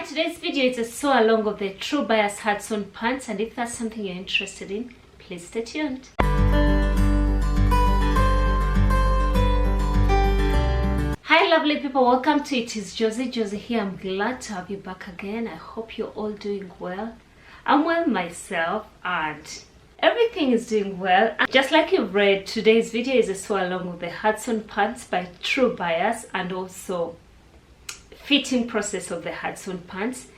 Alright, today's video is a sew along of the True Bias Hudson pants, and if that's something you're interested in, please stay tuned. Hi lovely people, welcome to It Is Josie. Josie here. I'm glad to have you back again. I hope you're all doing well. I'm well myself and everything is doing well. And just like you've read, today's video is a sew along of the Hudson pants by True Bias and also fitting process of the Hudson pants.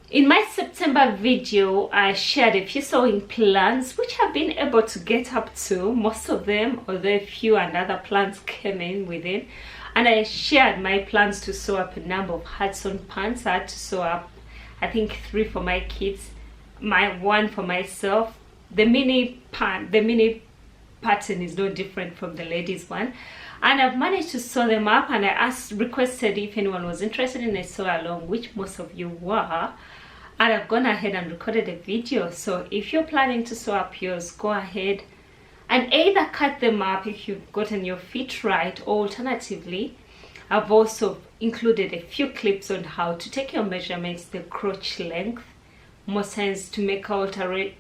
In my September video, I shared a few sewing plans which I've been able to get up to, most of them, although a few and other plans came in within. And I shared my plans to sew up a number of Hudson pants. I had to sew up, I think, 3 for my kids, one for myself. The mini pattern is no different from the ladies one. And I've managed to sew them up, and I requested if anyone was interested in a sew along, which most of you were. And I've gone ahead and recorded a video. So if you're planning to sew up yours, go ahead and either cut them up if you've gotten your fit right, or alternatively, I've also included a few clips on how to take your measurements, the crotch length, more sense to make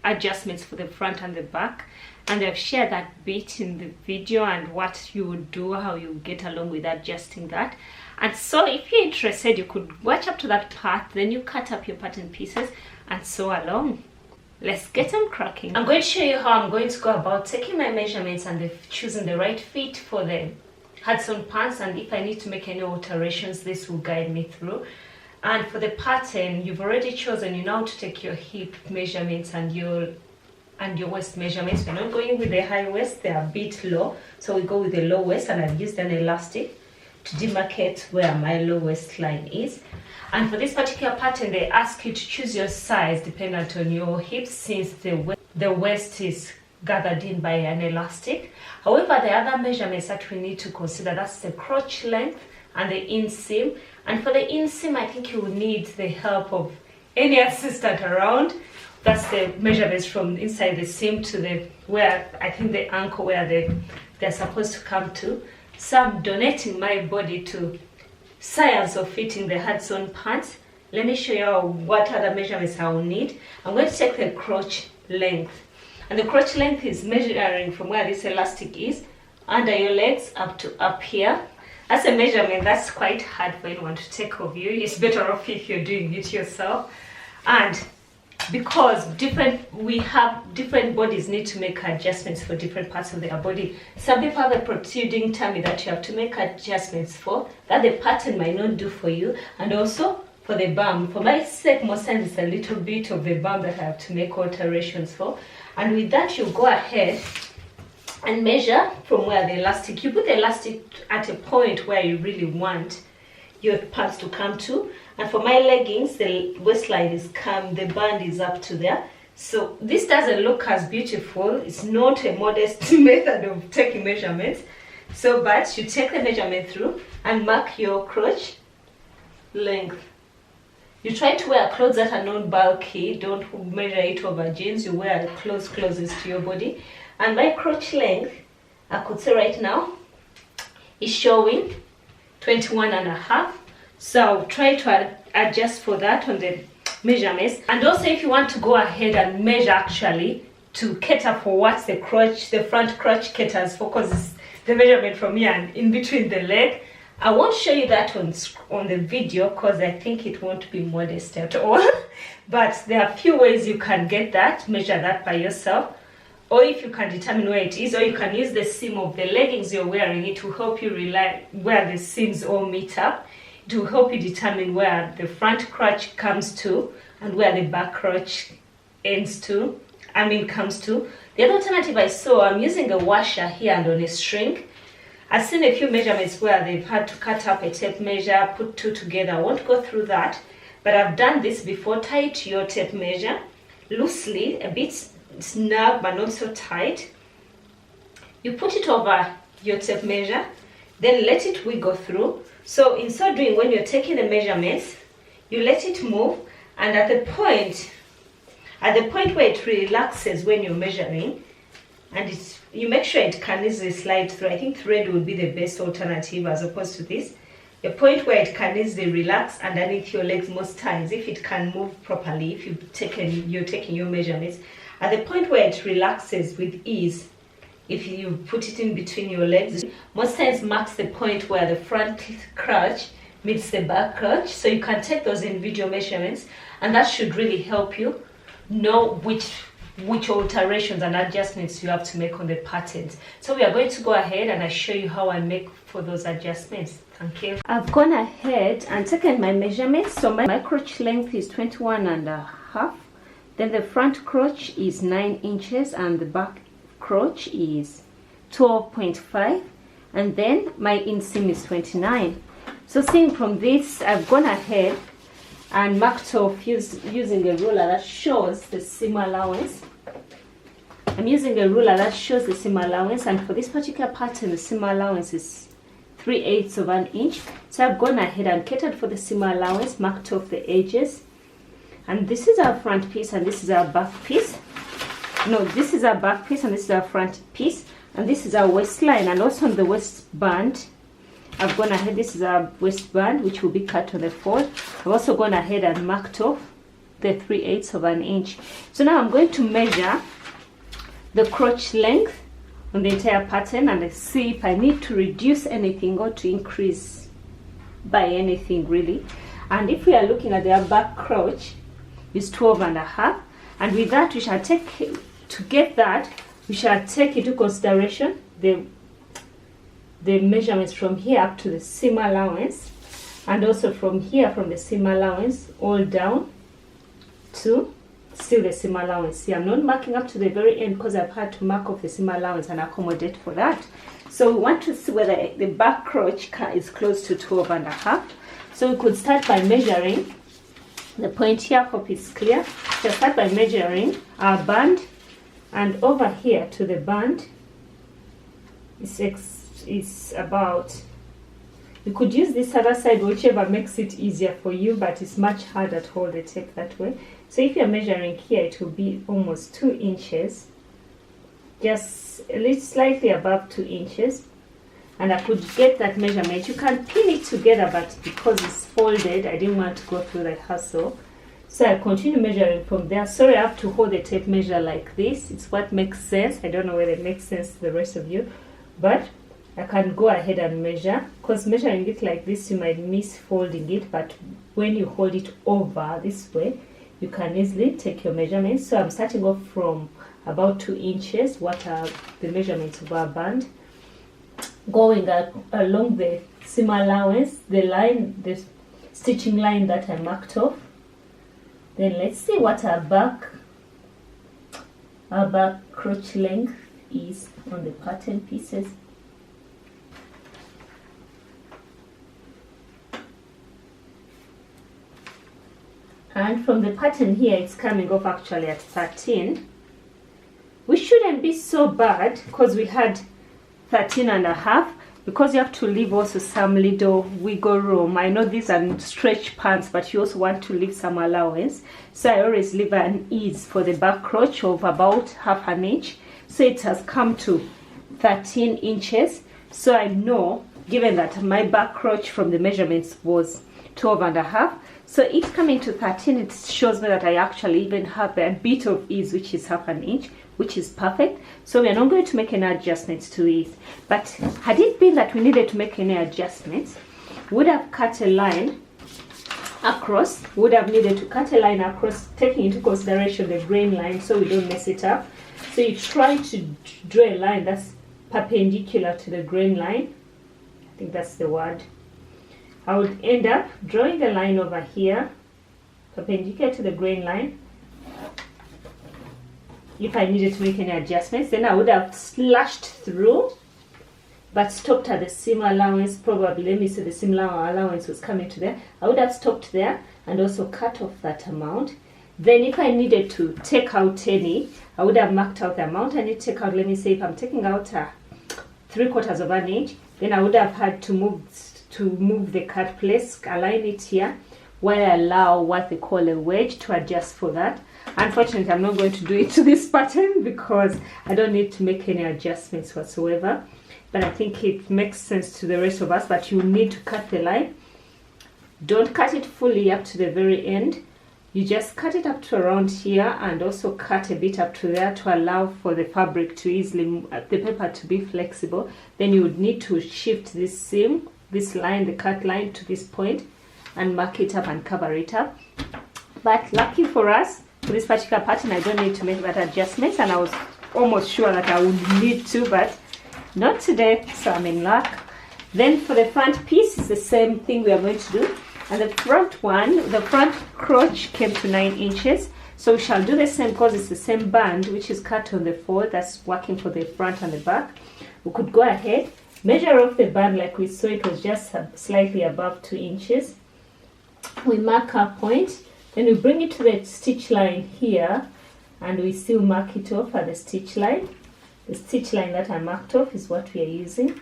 adjustments for the front and the back. And I've shared that bit in the video and what you would do, how you get along with adjusting that. And so if you're interested, you could watch up to that part, then you cut up your pattern pieces and sew along. Let's get on cracking. I'm going to show you how I'm going to go about taking my measurements and choosing the right fit for the Hudson pants, and if I need to make any alterations, this will guide me through. And for the pattern, you've already chosen, you know how to take your hip measurements and your waist measurements. We're not going with the high waist, they're a bit low, so we go with the low waist, and I've used an elastic to demarcate where my low waistline is. And for this particular pattern, they ask you to choose your size dependent on your hips, since the waist is gathered in by an elastic. However, the other measurements that we need to consider, that's the crotch length and the inseam. And for the inseam, I think you will need the help of any assistant around. That's the measurements from inside the seam to where I think the ankle, where they're supposed to come to. So I'm donating my body to science of fitting the Hudson pants. Let me show you what other measurements I will need. I'm going to take the crotch length. And the crotch length is measuring from where this elastic is, under your legs up to up here. That's a measurement that's quite hard for anyone to take of you. It's better off if you're doing it yourself. And because different bodies need to make adjustments for different parts of their body. Some people have a protruding tummy that you have to make adjustments for, that the pattern might not do for you. And also for the bum, for my sake, most times it's a little bit of the bum that I have to make alterations for. And with that, you go ahead and measure from where the elastic, you put the elastic at a point where you really want your pants to come to. And for my leggings, the waistline is the band is up to there. So this doesn't look as beautiful. It's not a modest method of taking measurements. So, but you take the measurement through and mark your crotch length. You try to wear clothes that are not bulky. Don't measure it over jeans. You wear clothes closest to your body. And my crotch length, I could say right now, is showing 21.5. So I'll try to adjust for that on the measurements. And also, if you want to go ahead and measure actually to cater for what the front crotch caters for, because it's the measurement from here and in between the leg. I won't show you that on the video because I think it won't be modest at all. But there are a few ways you can get that, measure that by yourself. Or if you can determine where it is, or you can use the seam of the leggings you're wearing. It will help you where the seams all meet up. It will help you determine where the front crotch comes to and where the back crotch comes to. The other alternative I saw, I'm using a washer here and on a string. I've seen a few measurements where they've had to cut up a tape measure, put 2 together. I won't go through that, but I've done this before. Tie it to your tape measure loosely, a bit snug but not so tight. You put it over your tape measure, then let it wiggle through. So in so doing, when you're taking the measurements, you let it move, and at the point where it relaxes when you're measuring, and you make sure it can easily slide through. I think thread would be the best alternative as opposed to this. a point where it can easily relax underneath your legs most times, if it can move properly, if you're taking your measurements. At the point where it relaxes with ease, if you put it in between your legs, most times marks the point where the front crotch meets the back crotch. So you can take those individual measurements, and that should really help you know which alterations and adjustments you have to make on the patterns. So we are going to go ahead and I show you how I make for those adjustments. Thank you. I've gone ahead and taken my measurements. So my crotch length is 21.5. Then the front crotch is 9 inches and the back crotch is 12.5, and then my inseam is 29. So seeing from this, I've gone ahead and marked off using a ruler that shows the seam allowance. I'm using a ruler that shows the seam allowance, and for this particular pattern the seam allowance is 3/8 of an inch. So I've gone ahead and catered for the seam allowance, marked off the edges, and this is our front piece and this is our back piece. No, this is our back piece and this is our front piece, and this is our waistline. And also on the waistband, I've gone ahead, this is our waistband which will be cut on the fold. I've also gone ahead and marked off the 3/8 of an inch. So now I'm going to measure the crotch length on the entire pattern and see if I need to reduce anything or to increase by anything really. And if we are looking at the back crotch is 12.5, and with that we shall take, to get that, we shall take into consideration the measurements from here up to the seam allowance, and also from here, from the seam allowance all down to still the seam allowance. See, I'm not marking up to the very end because I've had to mark off the seam allowance and accommodate for that. So we want to see whether the back crotch is close to 12.5. So we could start by measuring the point here. Hope it's clear. So start by measuring our band, and over here to the band is about, you could use this other side, whichever makes it easier for you, but it's much harder to hold the tape that way. So if you're measuring here, it will be almost 2 inches, just a little slightly above 2 inches, and I could get that measurement. You can pin it together, but because it's folded, I didn't want to go through the hassle. So I continue measuring from there. Sorry, I have to hold the tape measure like this. It's what makes sense. I don't know whether it makes sense to the rest of you, but I can go ahead and measure, because measuring it like this, you might miss folding it, but when you hold it over this way, you can easily take your measurements. So I'm starting off from about 2 inches. What are the measurements of our band? Going along the seam allowance, the line, the stitching line that I marked off. Then let's see what our back crotch length is on the pattern pieces. And from the pattern here, it's coming off actually at 13. We shouldn't be so bad because we had 13.5, because you have to leave also some little wiggle room. I know these are stretch pants, but you also want to leave some allowance. So I always leave an ease for the back crotch of about 1/2 inch. So it has come to 13 inches. So I know, given that my back crotch from the measurements was 12.5, so it coming to 13, it shows me that I actually even have a bit of ease, which is 1/2 inch, which is perfect. So we are not going to make any adjustments to it. But had it been that we needed to make any adjustments, we would have cut a line across, taking into consideration the grain line so we don't mess it up. So you try to draw a line that's perpendicular to the grain line. I think that's the word. I would end up drawing a line over here, perpendicular to the grain line. If I needed to make any adjustments, then I would have slashed through, but stopped at the seam allowance. Probably, let me say the seam allowance was coming to there. I would have stopped there and also cut off that amount. Then if I needed to take out any, I would have marked out the amount I need to take out. Let me say if I'm taking out 3/4 of an inch, then I would have had to move the cut place, align it here, while I allow what they call a wedge to adjust for that. Unfortunately, I'm not going to do it to this pattern because I don't need to make any adjustments whatsoever. but I think it makes sense to the rest of us. But you need to cut the line. Don't cut it fully up to the very end. You just cut it up to around here, and also cut a bit up to there to allow for the fabric to easily, the paper to be flexible. Then you would need to shift this seam, this line, the cut line, to this point and mark it up and cover it up. But lucky for us, for this particular pattern, I don't need to make that adjustment, and I was almost sure that I would need to, but not today, so I'm in luck. Then for the front piece, it's the same thing we are going to do. And the front one, the front crotch came to 9 inches. So we shall do the same because it's the same band which is cut on the fold that's working for the front and the back. We could go ahead, measure off the band like we saw it was just slightly above 2 inches. We mark our point, then we bring it to the stitch line here, and we still mark it off at the stitch line. The stitch line that I marked off is what we are using.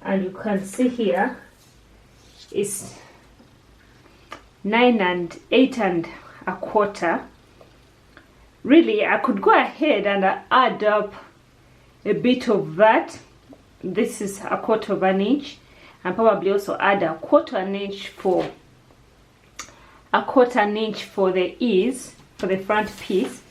And you can see here, is 9 and 8 and a quarter. Really, I could go ahead and add up a bit of that. This is a quarter of an inch, and probably also add a quarter an inch for the ease for the front piece.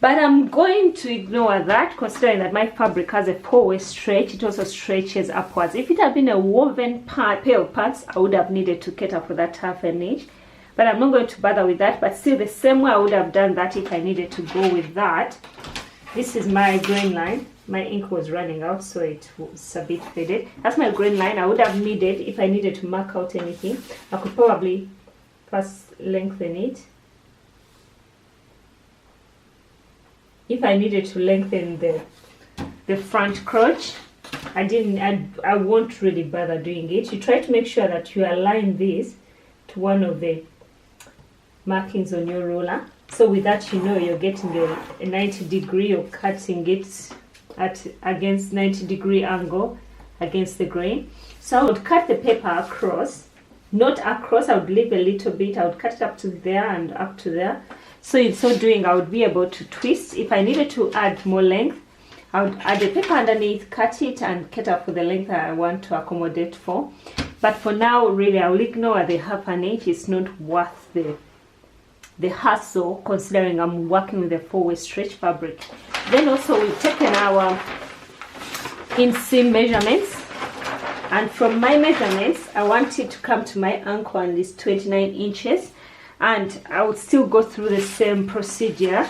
But I'm going to ignore that, considering that my fabric has a 4-way stretch. It also stretches upwards. If it had been a woven pair of pants, I would have needed to cater for that half an inch. But I'm not going to bother with that. But still, the same way I would have done that if I needed to go with that. This is my grain line. My ink was running out, so it was a bit faded. That's my grain line. I would have needed, if I needed to mark out anything, I could probably first lengthen it. If I needed to lengthen the front crotch, I won't really bother doing it. You try to make sure that you align this to one of the markings on your ruler. So with that, you know you're getting a 90 degree, or cutting it against 90-degree angle against the grain. So I would cut the paper across, not across, I would leave a little bit. I would cut it up to there and up to there. So in so doing, I would be able to twist. If I needed to add more length, I would add the paper underneath, cut it, and cut up for the length I want to accommodate for. But for now, really, I will ignore the half an inch. It's not worth the hassle, considering I'm working with a 4-way stretch fabric. Then also we've taken our inseam measurements, and from my measurements, I want it to come to my ankle, and it's 29 inches. And I would still go through the same procedure,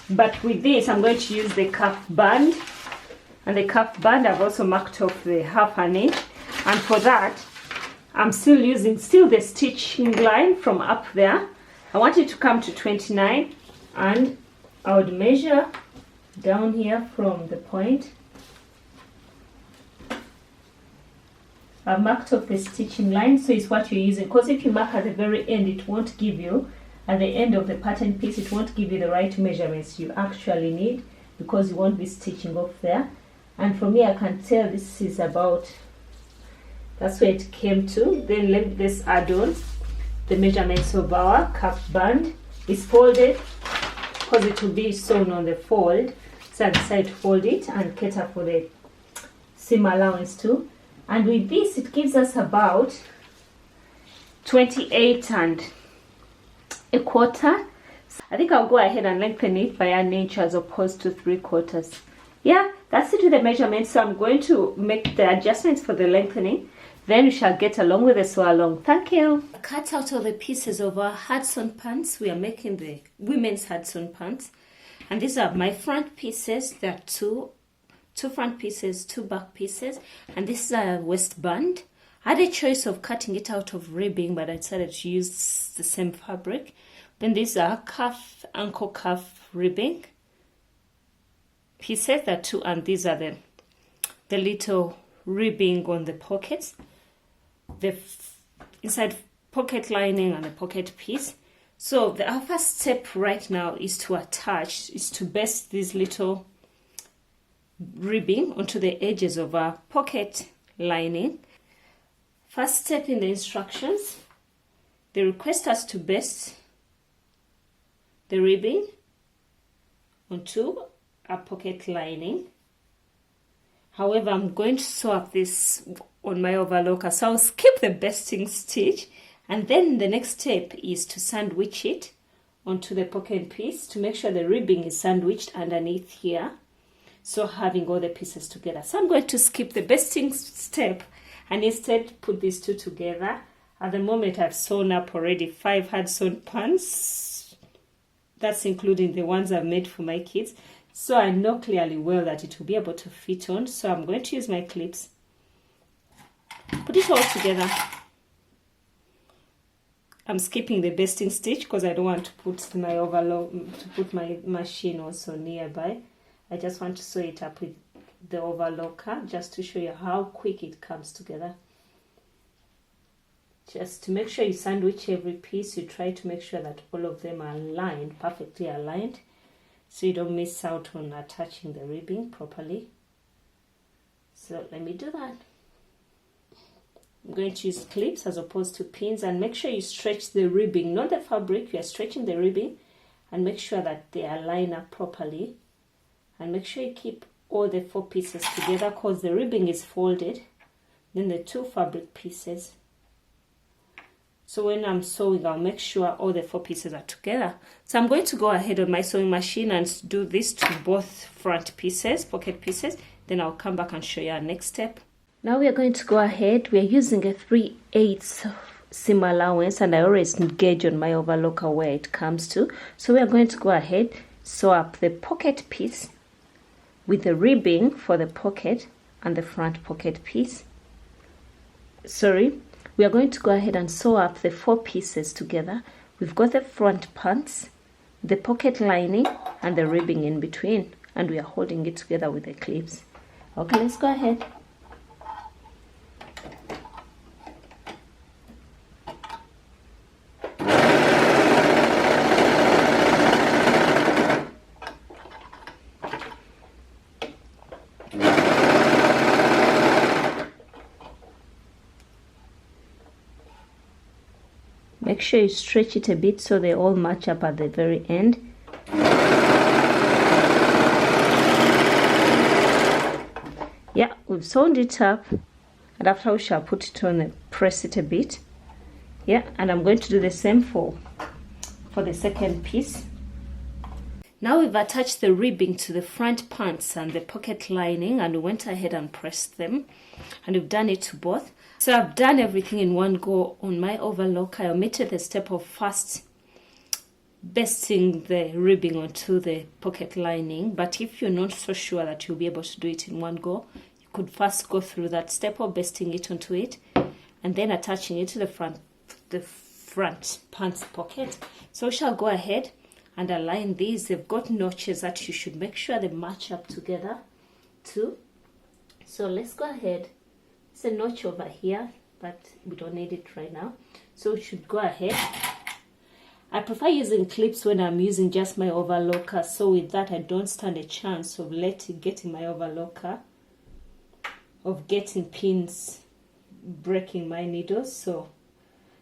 but with this I'm going to use the cuff band, and the cuff band I've also marked off the half an inch, and for that I'm still using the stitching line from up there. I want it to come to 29, and I would measure down here from the point. I've marked off the stitching line, so it's what you're using, because if you mark at the very end, it won't give you, at the end of the pattern piece, it won't give you the right measurements you actually need, because you won't be stitching off there. And for me, I can tell this is about, that's where it came to. Then let's add on the measurements of our cuff band. It's folded because it will be sewn on the fold, so I decided to fold it and cater for the seam allowance too. And with this, it gives us about 28 and a quarter. So I think I'll go ahead and lengthen it by an inch as opposed to 3/4. Yeah, that's it with the measurements. So I'm going to make the adjustments for the lengthening. Then we shall get along with the sew along. Thank you. I cut out all the pieces of our Hudson pants. We are making the women's Hudson pants. And these are my front pieces. There are two front pieces, 2 back pieces, and this is a waistband. I had a choice of cutting it out of ribbing, but I decided to use the same fabric. Then these are ankle cuff ribbing pieces, there are 2, and these are the little ribbing on the pockets, the inside pocket lining and the pocket piece. So our first step right now is to baste these little ribbing onto the edges of our pocket lining. First step in the instructions, they request us to baste the ribbing onto our pocket lining. However, I'm going to sew up this on my overlocker, so I'll skip the basting stitch, and then the next step is to sandwich it onto the pocket piece to make sure the ribbing is sandwiched underneath here, so having all the pieces together. So I'm going to skip the basting step and instead put these two together. At the moment, I've sewn up already 5 Hudson pants. That's including the ones I've made for my kids. So I know clearly well that it will be able to fit on. So I'm going to use my clips. Put it all together. I'm skipping the basting stitch because I don't want to put my machine also nearby. I just want to sew it up with the overlocker just to show you how quick it comes together. Just to make sure you sandwich every piece, you try to make sure that all of them are aligned, perfectly aligned, so you don't miss out on attaching the ribbing properly. So let me do that. I'm going to use clips as opposed to pins, and make sure you stretch the ribbing, not the fabric. You are stretching the ribbing, and make sure that they align up properly, and make sure you keep all the 4 pieces together because the ribbing is folded, then the 2 fabric pieces. So when I'm sewing, I'll make sure all the 4 pieces are together. So I'm going to go ahead on my sewing machine and do this to both front pieces, pocket pieces. Then I'll come back and show you our next step. Now we are going to go ahead. We are using a 3/8 seam allowance, and I always gauge on my overlocker where it comes to. So we are going to go ahead, sew up the pocket piece with the ribbing for the pocket and the front pocket piece. We are going to go ahead and sew up the 4 pieces together. We've got the front pants, the pocket lining, and the ribbing in between, and we are holding it together with the clips. Okay, let's go ahead. Make sure you stretch it a bit so they all match up at the very end. Yeah, we've sewn it up, and after we shall put it on and press it a bit. Yeah, and I'm going to do the same for the second piece. Now we've attached the ribbing to the front pants and the pocket lining, and we went ahead and pressed them, and we've done it to both. So I've done everything in one go on my overlocker. I omitted the step of first basting the ribbing onto the pocket lining, but if you're not so sure that you'll be able to do it in one go, you could first go through that step of basting it onto it and then attaching it to the front pants pocket. So we shall go ahead and align these. They've got notches that you should make sure they match up together too. So let's go ahead. It's a notch over here, but we don't need it right now. So we should go ahead. I prefer using clips when I'm using just my overlocker, so with that I don't stand a chance of getting my overlocker, of getting pins breaking my needles. So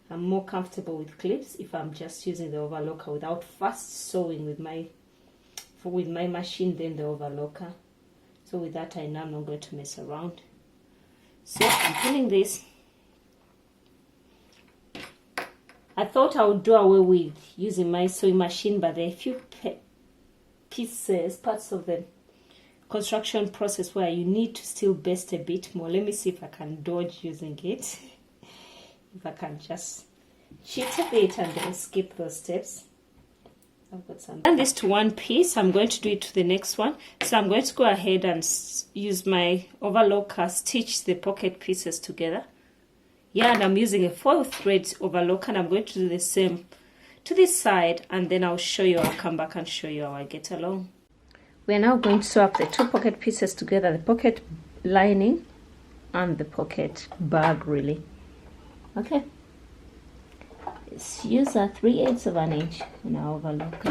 I'm more comfortable with clips if I'm just using the overlocker without first sewing with my machine, then the overlocker. So with that I know I'm not going to mess around. So I'm pinning this. I thought I would do away with using my sewing machine, but there are a few parts of the construction process where you need to still baste a bit more. Let me see if I can dodge using it. If I can just cheat a bit and then skip those steps. I've got some. I've done this to one piece. I'm going to do it to the next one. So I'm going to go ahead and use my overlocker, stitch the pocket pieces together. Yeah, and I'm using a 4-thread overlocker, and I'm going to do the same to this side, and then I'll show you. I'll come back and show you how I get along. We're now going to sew up the 2 pocket pieces together, the pocket lining and the pocket bag, really. Okay. Let's use a 3/8 of an inch in our overlocker.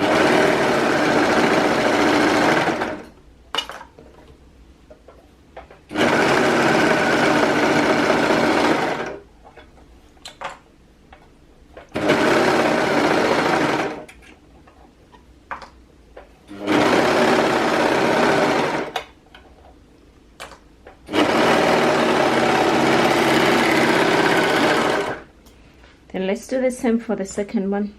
do the same for the second one.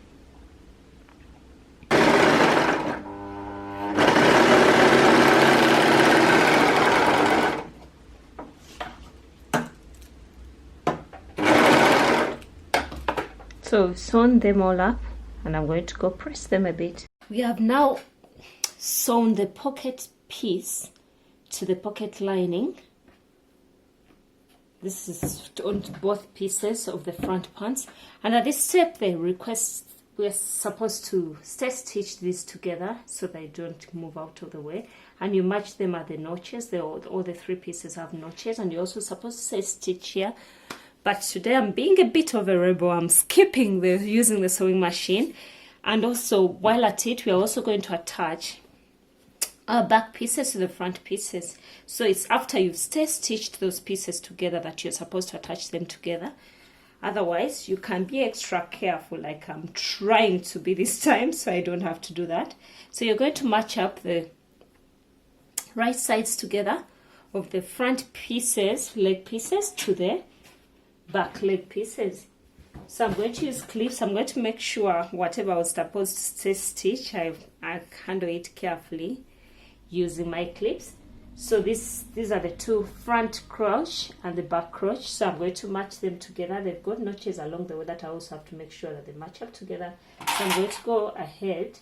So we've sewn them all up, and I'm going to go press them a bit. We have now sewn the pocket piece to the pocket lining. This is on both pieces of the front pants, and at this step they request we're supposed to stitch these together so they don't move out of the way, and you match them at the notches. All the three pieces have notches, and you're also supposed to stitch here. But today I'm being a bit of a rebel. I'm skipping using the sewing machine, and also while at it we're also going to attach our back pieces to the front pieces. So it's after you've stitched those pieces together that you're supposed to attach them together. Otherwise, you can be extra careful, like I'm trying to be this time, so I don't have to do that. So you're going to match up the right sides together of the front pieces, leg pieces, to the back leg pieces. So I'm going to use clips. I'm going to make sure whatever I was supposed to stitch, I handle it carefully using my clips. So these are the two front crotch and the back crotch. So I'm going to match them together. They've got notches along the way that I also have to make sure that they match up together. So I'm going to go ahead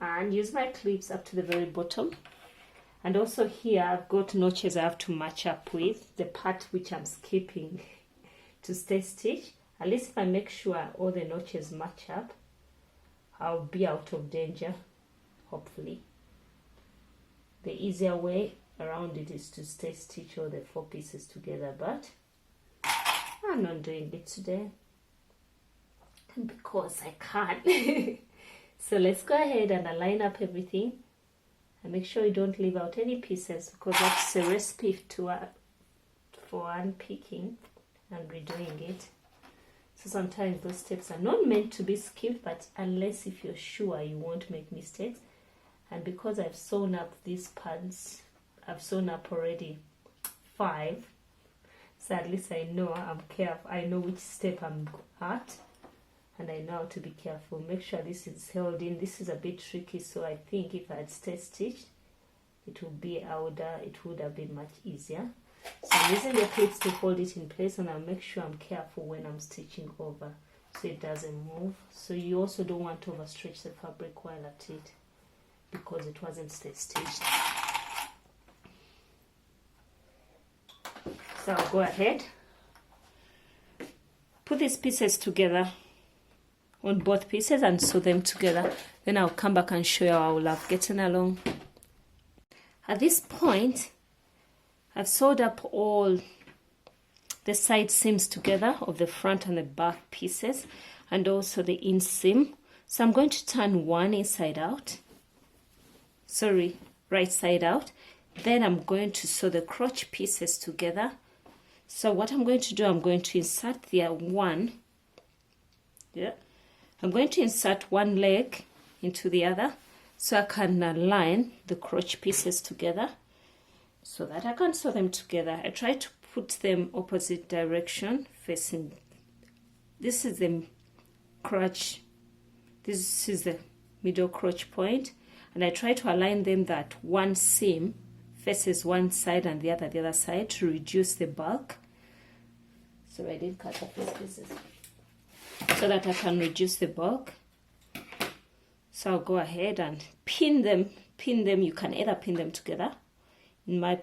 and use my clips up to the very bottom. And also here I've got notches I have to match up with, the part which I'm skipping to stitch. At least if I make sure all the notches match up, I'll be out of danger, hopefully. The easier way around it is to stitch all the four pieces together, but I'm not doing it today because I can't. So let's go ahead and align up everything and make sure you don't leave out any pieces, because that's a recipe for unpicking and redoing it. So sometimes those steps are not meant to be skipped, but unless if you're sure you won't make mistakes. And because I've sewn up these pants, I've sewn up already 5, so at least I know I'm careful. I know which step I'm at, and I know how to be careful. Make sure this is held in. This is a bit tricky, so I think if I had stitched it would have been much easier. So I'm using the clips to hold it in place, and I'll make sure I'm careful when I'm stitching over so it doesn't move. So you also don't want to overstretch the fabric while at it, because it wasn't stitched. So I'll go ahead, put these pieces together on both pieces and sew them together. Then I'll come back and show you how I'll have getting along. At this point, I've sewed up all the side seams together of the front and the back pieces, and also the inseam. So I'm going to turn one inside out. Right side out. Then I'm going to sew the crotch pieces together. So what I'm going to do, I'm going to insert I'm going to insert one leg into the other so I can align the crotch pieces together so that I can sew them together. I try to put them opposite direction, facing. This is the crotch, this is the middle crotch point, and I try to align them that one seam faces one side and the other side to reduce the bulk. So I did cut up these pieces so that I can reduce the bulk. So I'll go ahead and pin them. You can either pin them together. I'm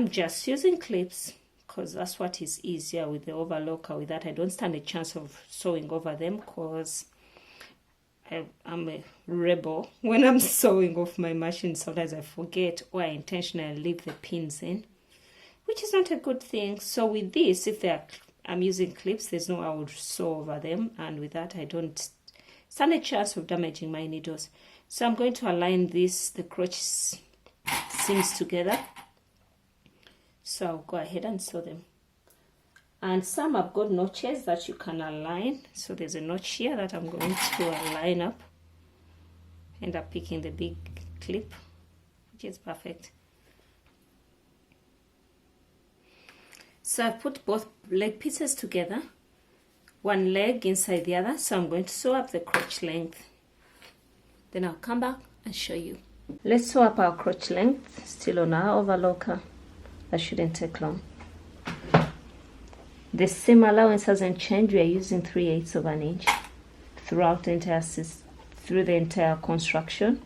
just using clips because that's what is easier with the overlocker. With that, I don't stand a chance of sewing over them because I'm a rebel. When I'm sewing off my machine, sometimes I forget or I intentionally leave the pins in, which is not a good thing. So with this, if I'm using clips, there's no way I would sew over them, and with that I don't stand a chance of damaging my needles. So I'm going to align the crotch seams together. So I'll go ahead and sew them. And some have got notches that you can align. So there's a notch here that I'm going to align up. End up picking the big clip, which is perfect. So I've put both leg pieces together, one leg inside the other, so I'm going to sew up the crotch length. Then I'll come back and show you. Let's sew up our crotch length, still on our overlocker. That shouldn't take long. The seam allowance hasn't changed. We are using 3/8 of an inch throughout the entire construction.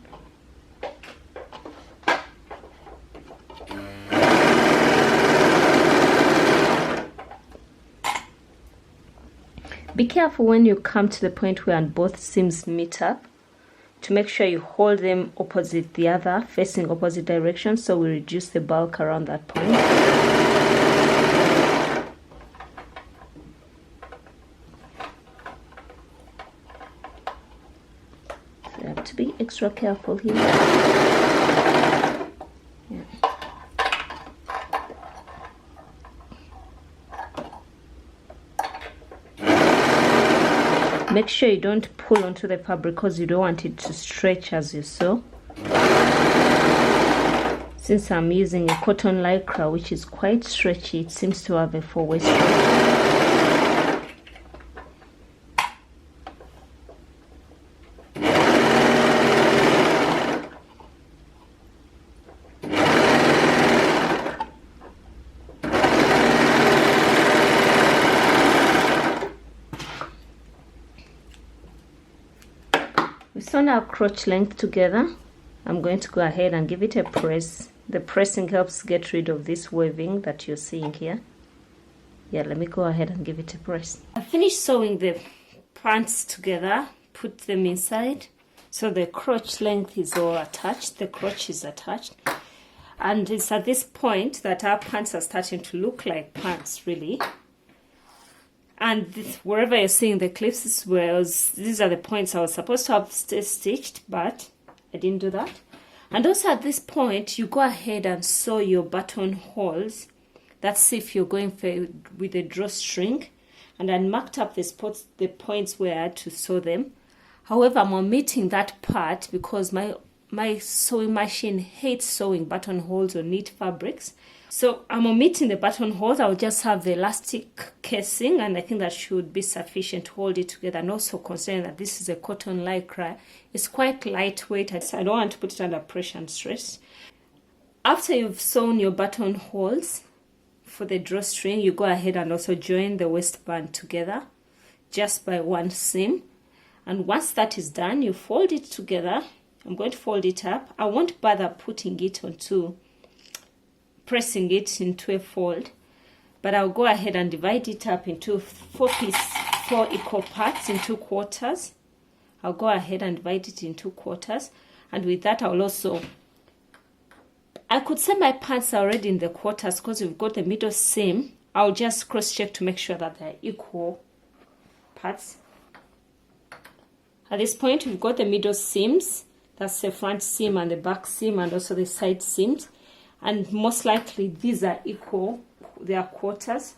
Be careful when you come to the point where both seams meet up to make sure you hold them opposite the other, facing opposite directions, so we reduce the bulk around that point. So you have to be extra careful here. Yeah. Make sure you don't pull onto the fabric because you don't want it to stretch as you sew. Since I'm using a cotton lycra which is quite stretchy, it seems to have a 4-way stretch. We've sewn our crotch length together. I'm going to go ahead and give it a press. The pressing helps get rid of this waving that you're seeing here. Yeah, let me go ahead and give it a press. I finished sewing the pants together, put them inside. So the crotch length is all attached, the crotch is attached. And it's at this point that our pants are starting to look like pants, really. And wherever you're seeing the clips, these are the points I was supposed to have stitched, but I didn't do that. And also at this point, you go ahead and sew your buttonholes. That's if you're going with a drawstring. And I marked up the points where I had to sew them. However, I'm omitting that part because my sewing machine hates sewing buttonholes or knit fabrics. So I'm omitting the buttonholes. I'll just have the elastic casing, and I think that should be sufficient to hold it together. And also considering that this is a cotton lycra, it's quite lightweight. I don't want to put it under pressure and stress. After you've sewn your buttonholes for the drawstring, you go ahead and also join the waistband together just by one seam. And once that is done, you fold it together. I'm going to fold it up. I won't bother putting it pressing it into a fold, but I'll go ahead and divide it up into 4 equal parts in 2 quarters. I'll go ahead and divide it in 2 quarters, and with that I could say my pants are already in the quarters because we've got the middle seam. I'll just cross check to make sure that they're equal parts. At this point, we've got the middle seams. That's the front seam and the back seam, and also the side seams. And most likely these are equal, they are quarters.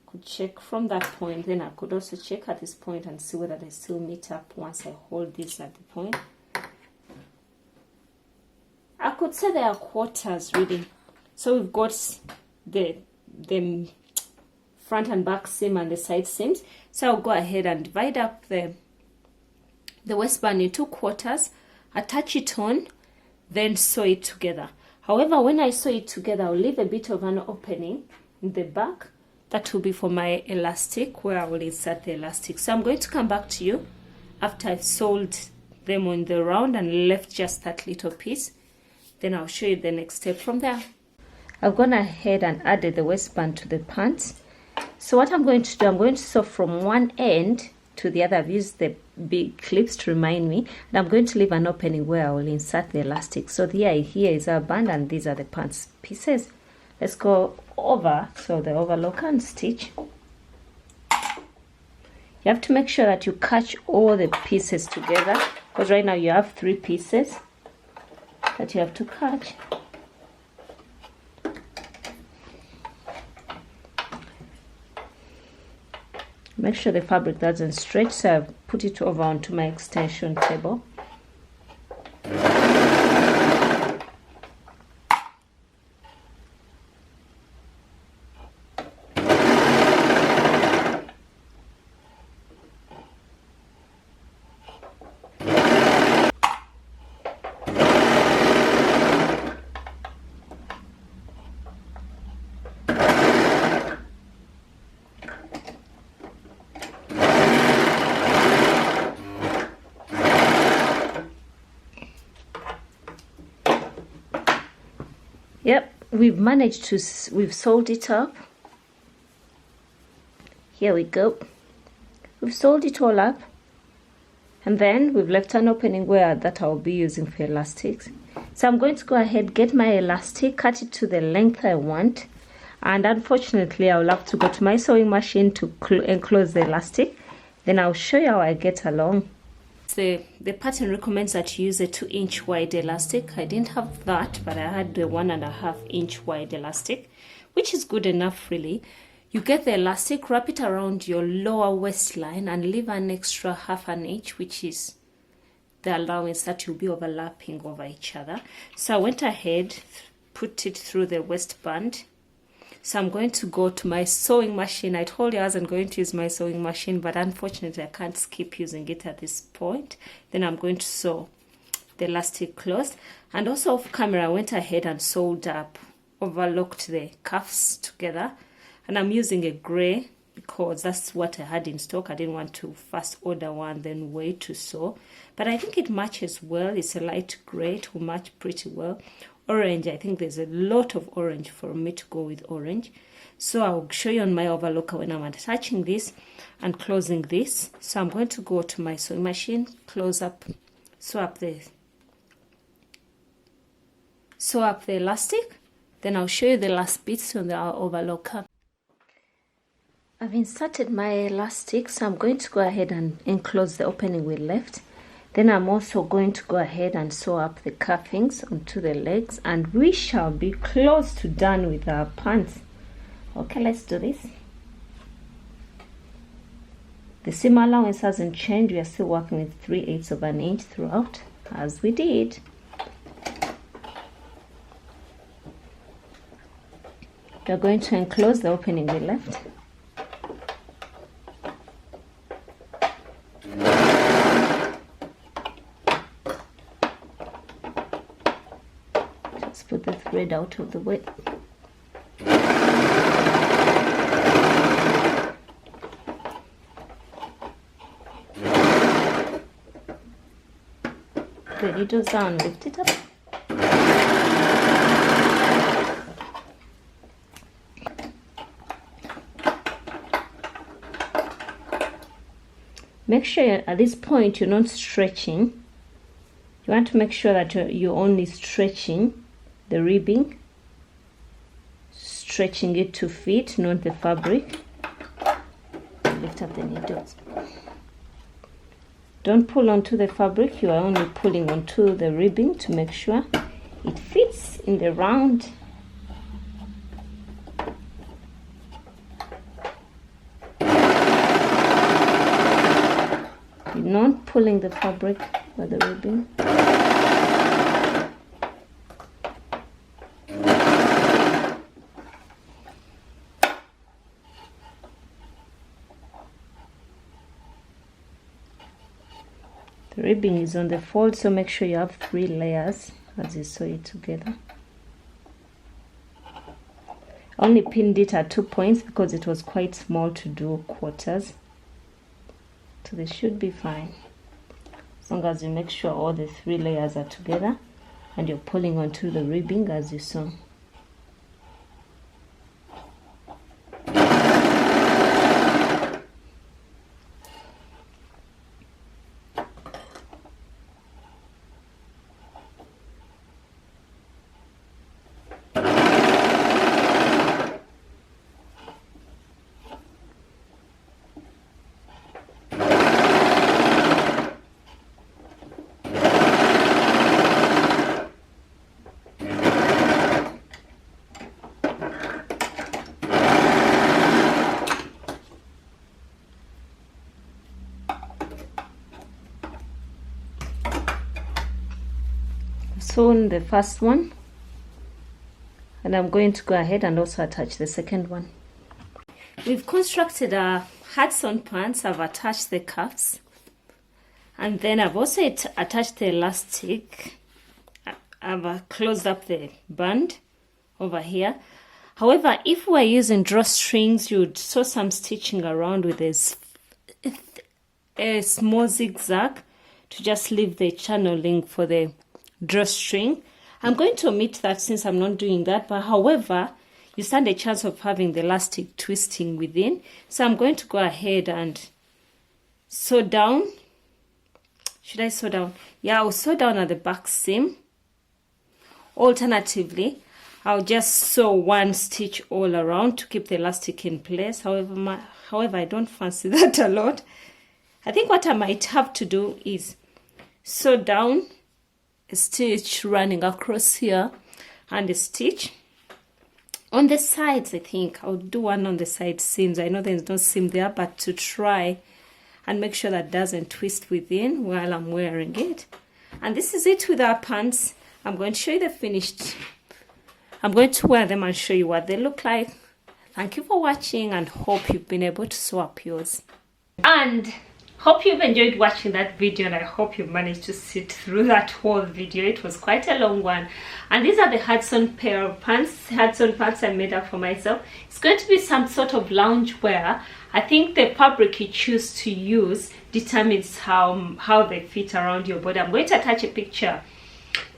Could check from that point. Then I could also check at this point and see whether they still meet up once I hold this at the point. I could say they are quarters really. So we've got the front and back seam and the side seams. So I'll go ahead and divide up the waistband in 2 quarters, attach it on, then sew it together. However, when I sew it together, I'll leave a bit of an opening in the back. That will be for my elastic, where I will insert the elastic. So I'm going to come back to you after I've sewed them on the round and left just that little piece. Then I'll show you the next step from there. I've gone ahead and added the waistband to the pants. So what I'm going to do, I'm going to sew from one end to the other. I've used the big clips to remind me, and I'm going to leave an opening where I will insert the elastic. So here is our band, and these are the pants pieces. Let's go over, so the overlocker, and stitch. You have to make sure that you catch all the pieces together, because right now you have 3 pieces that you have to catch. Make sure the fabric doesn't stretch, so I've put it over onto my extension table. Yep, we've managed to, we've sewed it up. Here we go. We've sewed it all up. And then we've left an opening where that I'll be using for elastics. So I'm going to go ahead, get my elastic, cut it to the length I want. And unfortunately, I'll have to go to my sewing machine to enclose the elastic. Then I'll show you how I get along. The pattern recommends that you use a 2-inch wide elastic. I didn't have that, but I had the 1.5-inch wide elastic, which is good enough really. You get the elastic, wrap it around your lower waistline and leave an extra 1/2 inch, which is the allowance that you'll be overlapping over each other. So I went ahead, put it through the waistband. So I'm going to go to my sewing machine. I told you I wasn't going to use my sewing machine, but unfortunately I can't skip using it at this point. Then I'm going to sew the elastic closed. And also off camera, I went ahead and sewed up, overlocked the cuffs together. And I'm using a gray because that's what I had in stock. I didn't want to first order one, then wait to sew. But I think it matches well. It's a light gray. It will match pretty well. Orange, I think there's a lot of orange for me to go with orange. So I'll show you on my overlocker when I'm attaching this and closing this. So I'm going to go to my sewing machine, close up, sew up the elastic. Then I'll show you the last bits on the overlocker. I've inserted my elastic, so I'm going to go ahead and enclose the opening we left. Then I'm also going to go ahead and sew up the cuffings onto the legs, and we shall be close to done with our pants. Okay, let's do this. The seam allowance hasn't changed. We are still working with 3/8 of an inch throughout, as we did. We're going to enclose the opening we left. Put the thread out of the way. The needles down, lift it up. Make sure at this point you're not stretching. You want to make sure that you're only stretching the ribbing, stretching it to fit, not the fabric. Lift up the needles. Don't pull onto the fabric, you are only pulling onto the ribbing to make sure it fits in the round. You're not pulling the fabric or the ribbing. The ribbing is on the fold, so make sure you have 3 layers as you sew it together. I only pinned it at 2 points because it was quite small to do quarters. So they should be fine. As long as you make sure all the 3 layers are together and you're pulling onto the ribbing as you sew. Sewn the first one, and I'm going to go ahead and also attach the second one. We've constructed a Hudson pants. I've attached the cuffs, and then I've also attached the elastic. I've closed up the band over here. However, if we're using drawstrings, you'd sew some stitching around with a small zigzag to just leave the channeling for the drawstring. I'm going to omit that since I'm not doing that, but however, you stand a chance of having the elastic twisting within. So I'm going to go ahead and sew down. Should I sew down? Yeah, I'll sew down at the back seam. Alternatively, I'll just sew one stitch all around to keep the elastic in place. However, I don't fancy that a lot. I think what I might have to do is sew down a stitch running across here and a stitch on the sides. I think I'll do one on the side seams. I know there's no seam there, but to try and make sure that doesn't twist within while I'm wearing it. And this is it with our pants. I'm going to show you the finished. I'm going to wear them and show you what they look like. Thank you for watching and hope you've been able to sew up yours. And hope you've enjoyed watching that video, and I hope you managed to sit through that whole video. It was quite a long one. And these are the Hudson pair of pants. Hudson pants I made up for myself. It's going to be some sort of lounge wear. I think the fabric you choose to use determines how they fit around your body. I'm going to attach a picture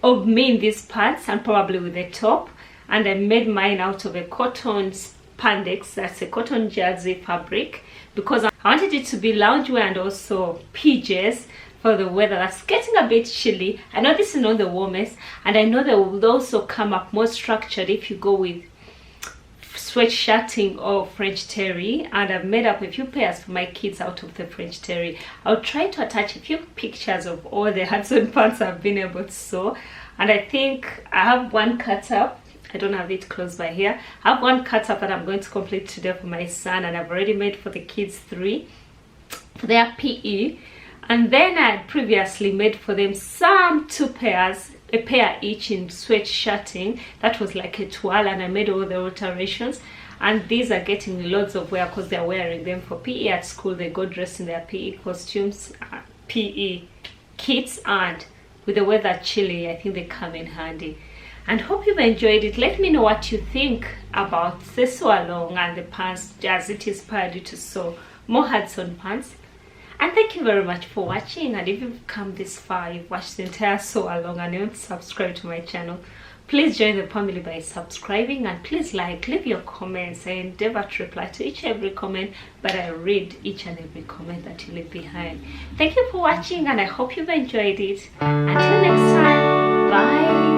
of me in these pants and probably with the top. And I made mine out of a cotton spandex, that's a cotton jersey fabric, because I wanted it to be loungewear and also PJs for the weather that's getting a bit chilly. I know this is not the warmest, and I know they will also come up more structured if you go with sweatshirting or French terry, and I've made up a few pairs for my kids out of the French terry. I'll try to attach a few pictures of all the Hudson pants I've been able to sew, and I think I have one cut up. I don't have it close by here. I have one cut up that I'm going to complete today for my son, and I've already made for the kids 3 for their PE. And then I had previously made for them some 2 pairs, a pair each in sweatshirting. That was like a toile, and I made all the alterations. And these are getting loads of wear because they're wearing them for PE at school. They go dressed in their PE costumes, PE kits, and with the weather chilly, I think they come in handy. And hope you've enjoyed it. Let me know what you think about the sew along and the pants, as it inspired you to sew more Hudson pants. And thank you very much for watching. And if you've come this far, you've watched the entire sew along and you want to subscribe to my channel, please join the family by subscribing, and please leave your comments. I endeavor to reply to each and every comment, but I read each and every comment that you leave behind. Thank you for watching, and I hope you've enjoyed it. Until next time, bye.